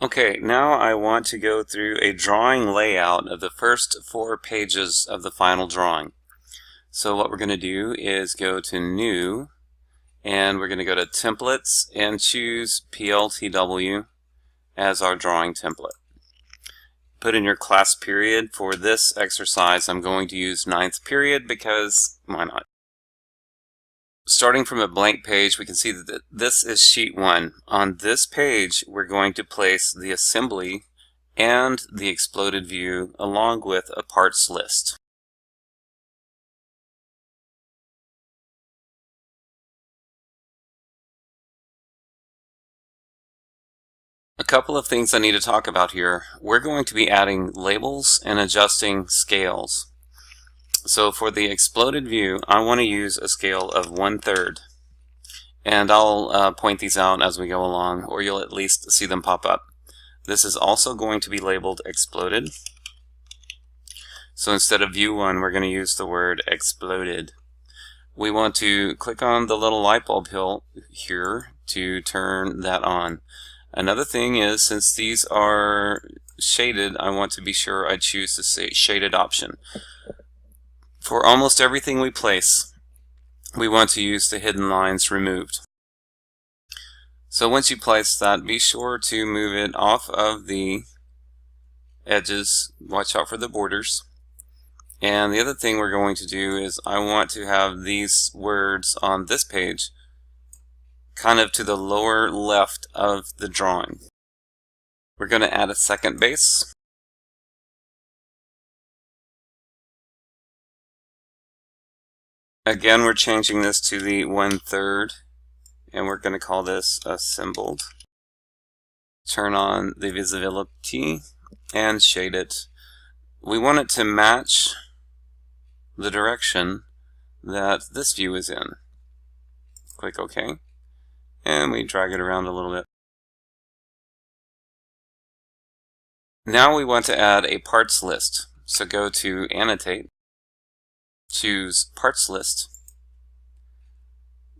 Okay, now I want to go through a drawing layout of the first 4 pages of the final drawing. So what we're going to do is go to New, and we're going to go to Templates and choose PLTW as our drawing template. Put in your class period. For this exercise, I'm going to use 9th period because why not? Starting from a blank page, we can see that this is sheet 1. On this page, we're going to place the assembly and the exploded view along with a parts list. A couple of things I need to talk about here. We're going to be adding labels and adjusting scales. So for the exploded view, I want to use a scale of 1/3. And I'll point these out as we go along, or you'll at least see them pop up. This is also going to be labeled exploded. So instead of view 1, we're going to use the word exploded. We want to click on the little light bulb here to turn that on. Another thing is, since these are shaded, I want to be sure I choose the shaded option. For almost everything we place, we want to use the hidden lines removed. So once you place that, be sure to move it off of the edges. Watch out for the borders. And the other thing we're going to do is I want to have these words on this page kind of to the lower left of the drawing. We're going to add a second base. Again, we're changing this to the 1/3, and we're going to call this assembled. Turn on the visibility and shade it. We want it to match the direction that this view is in. Click OK, and we drag it around a little bit. Now we want to add a parts list. So go to Annotate, choose Parts List,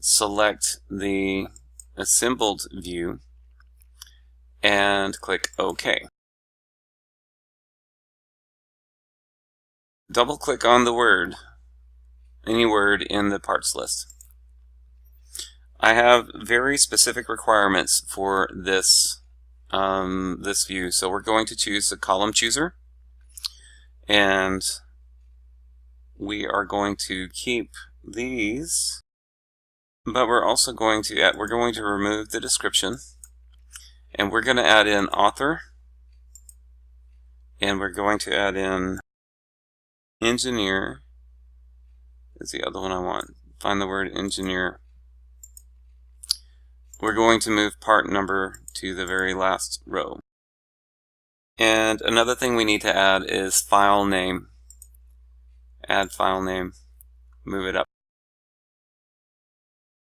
select the assembled view, and click OK. Double click on the word, any word in the parts list. I have very specific requirements for this this view, so we're going to choose the column chooser, and we are going to keep these, but we're also going to remove the description, and we're going to add in author, and we're going to add in engineer is the other one I want. Find the word engineer. We're going to move part number to the very last row. And another thing we need to add is file name. Add file name. Move it up.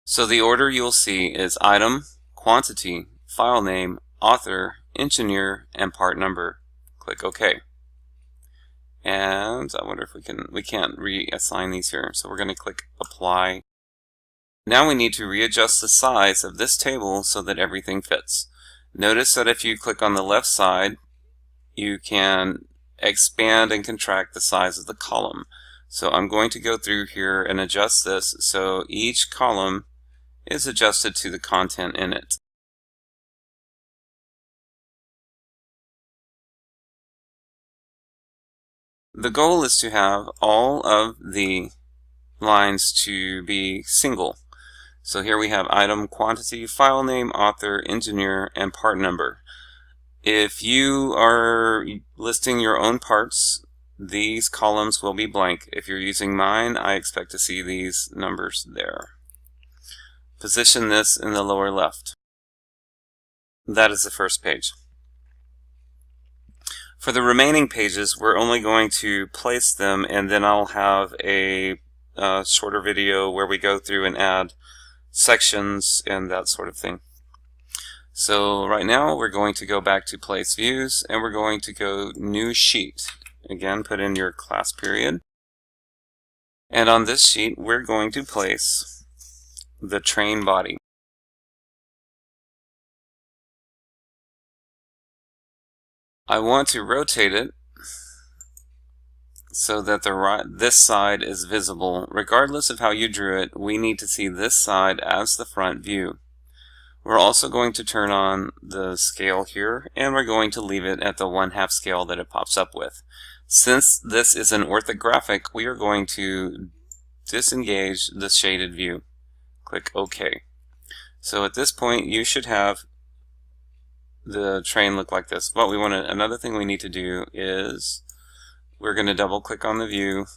So the order you'll see is item, quantity, file name, author, engineer, and part number. Click OK. And I wonder if we can't reassign these here, so we're going to click apply. Now we need to readjust the size of this table so that everything fits. Notice that if you click on the left side, you can expand and contract the size of the column. So I'm going to go through here and adjust this so each column is adjusted to the content in it. The goal is to have all of the lines to be single. So here we have item, quantity, file name, author, engineer, and part number. If you are listing your own parts, these columns will be blank. If you're using mine, I expect to see these numbers there. Position this in the lower left. That is the first page. For the remaining pages, we're only going to place them, and then I'll have a shorter video where we go through and add sections and that sort of thing. So right now we're going to go back to place views, and we're going to go new sheet. Again, put in your class period. And on this sheet, we're going to place the train body. I want to rotate it so that this side is visible. Regardless of how you drew it, we need to see this side as the front view. We're also going to turn on the scale here, and we're going to leave it at the 1/2 scale that it pops up with. Since this is an orthographic, we are going to disengage the shaded view. Click OK. So at this point, you should have the train look like this. But another thing we need to do is we're going to double click on the view,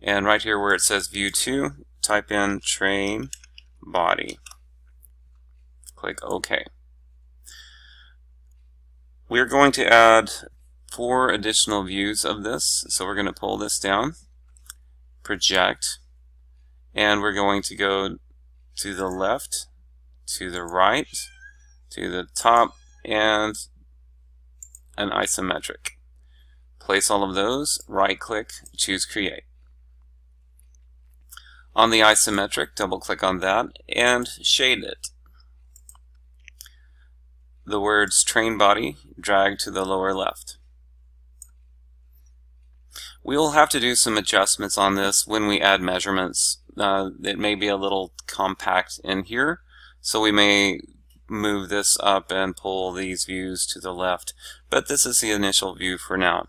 and right here where it says View 2, type in Train Body. Click OK. We're going to add 4 additional views of this, so we're going to pull this down, project, and we're going to go to the left, to the right, to the top, and an isometric. Place all of those, right click, choose Create. On the isometric, double click on that and shade it. The words Train Body, drag to the lower left. We will have to do some adjustments on this when we add measurements. It may be a little compact in here, so we may move this up and pull these views to the left, but this is the initial view for now.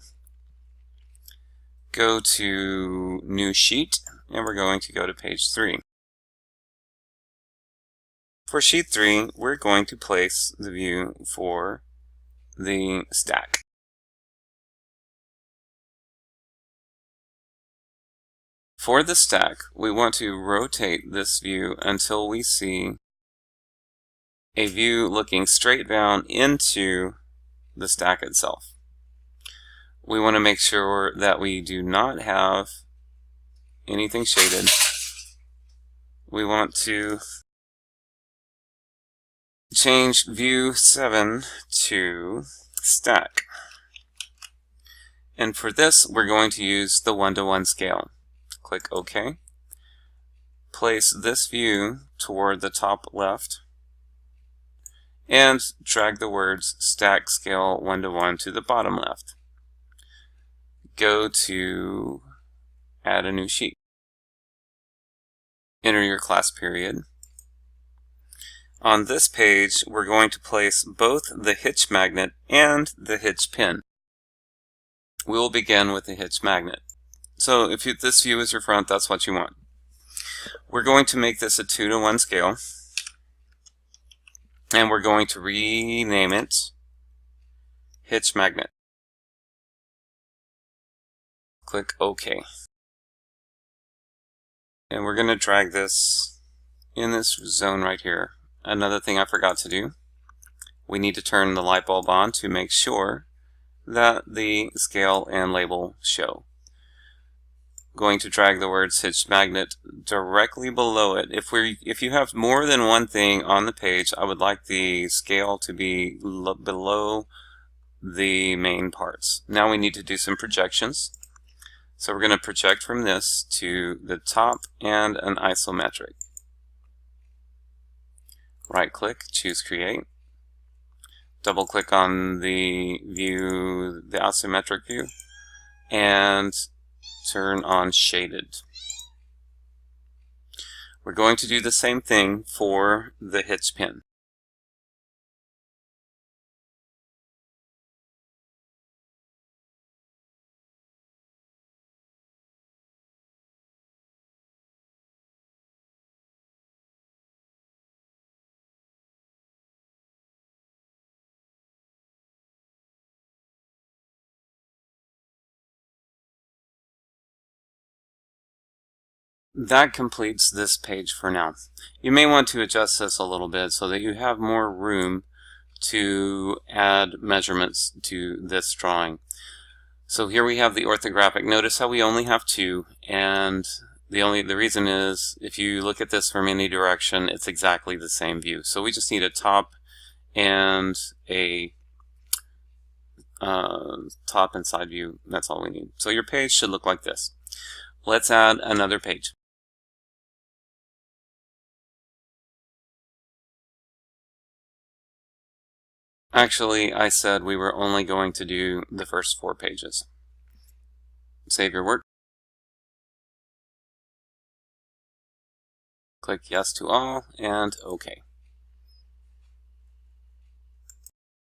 Go to New Sheet, and we're going to go to page 3. For sheet 3, we're going to place the view for the stack. For the stack, we want to rotate this view until we see a view looking straight down into the stack itself. We want to make sure that we do not have anything shaded. We want to change view 7 to stack. And for this, we're going to use the 1:1 scale. Click OK. Place this view toward the top left and drag the words Stack Scale 1:1 to the bottom left. Go to Add a New Sheet. Enter your class period. On this page, we're going to place both the hitch magnet and the hitch pin. We will begin with the hitch magnet. So if this view is your front, that's what you want. We're going to make this a 2:1 scale, and we're going to rename it Hitch Magnet. Click OK. And we're going to drag this in this zone right here. Another thing I forgot to do, we need to turn the light bulb on to make sure that the scale and label show. Going to drag the words Hitch Magnet directly below it. If you have more than one thing on the page, I would like the scale to be below the main parts. Now we need to do some projections. So we're going to project from this to the top and an isometric. Right click, choose Create. Double click on the view, the isometric view, and turn on Shaded. We're going to do the same thing for the hitch pin. That completes this page for now. You may want to adjust this a little bit so that you have more room to add measurements to this drawing. So here we have the orthographic. Notice how we only have 2, and the reason is if you look at this from any direction, it's exactly the same view. So we just need a top and a top and side view. That's all we need. So your page should look like this. Let's add another page. Actually, I said we were only going to do the first 4 pages. Save your work. Click yes to all and OK.